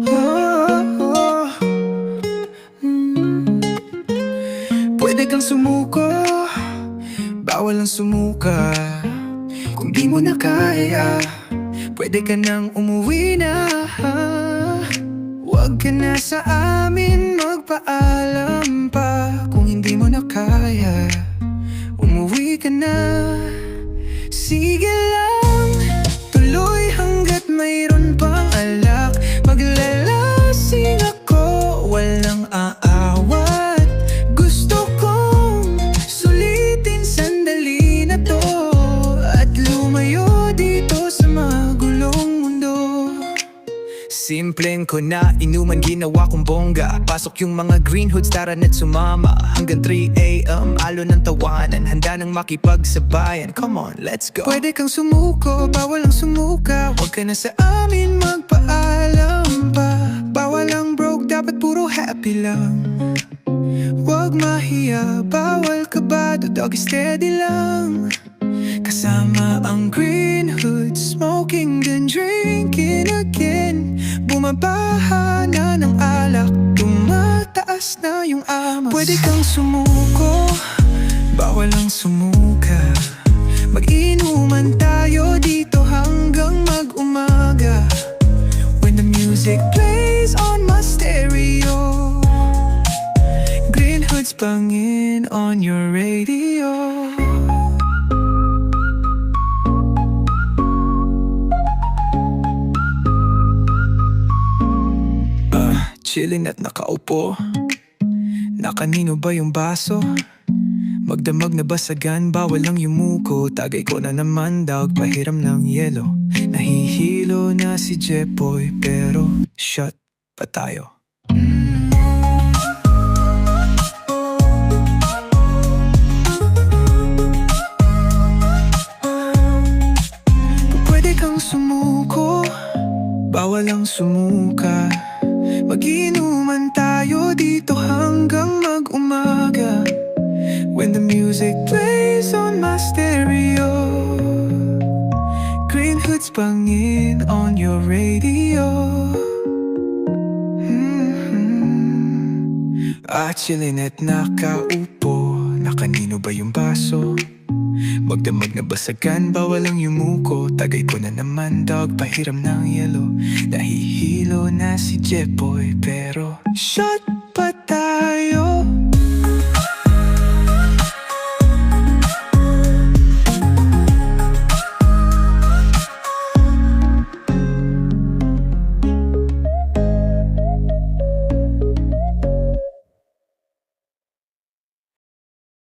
Oh, Pwede kang sumuko, bawal ang sumuka. Kung di mo na kaya, pwede ka nang umuwi na. Huwag ka na sa amin magpaalam pa. Kung hindi mo na kaya, umuwi ka na. Sige lang, tuloy hanggat mayroon pang alak. Maglalasing ako, walang aawat. Gusto kong sulitin sandali na to at lumayo dito sa magulong mundo. Simpleng ko na inuman, ginawa kong bongga. Pasok yung mga green hoods, tara na't sumama. Hanggang 3 AM, alon ng tawanan. Handa nang makipagsabayan, come on, let's go. Pwede kang sumuko, bawal ang sumuka. Huwag ka na sa amin magpaalam pa. Bawal ang broke, dapat puro happy lang. Huwag mahiya, bawal kabado, doggy steady lang. Kasama ang green hood, smoking and drinking again. Bumabaha na ng alak, tumataas na yung amas. Pwede kang sumuko, bawal ang sumuka. Mag-inuman tayo dito hanggang mag-umaga. When the music plays on my stereo, green hood's bangin' on your radio. Chilling at nakaupo. Na kanino ba yung baso? Magdamag na basagan, bawal lang yumuko. Tagay ko na naman daw, pahiram ng yelo. Nahihilo na si Jepoy, pero shot pa tayo. Pwede kang sumuko, bawal ang sumuka. Mag-inuman tayo dito hanggang mag-umaga. When the music plays on my stereo, green hood's bangin' on your radio. Chillin' at nakaupo. Na kanino ba yung baso? Magdamag na basagan, bawal ang yumuko. Tagay ko na naman dog, pahiram ng yelo. Nahihilo na si Jepoy, pero shot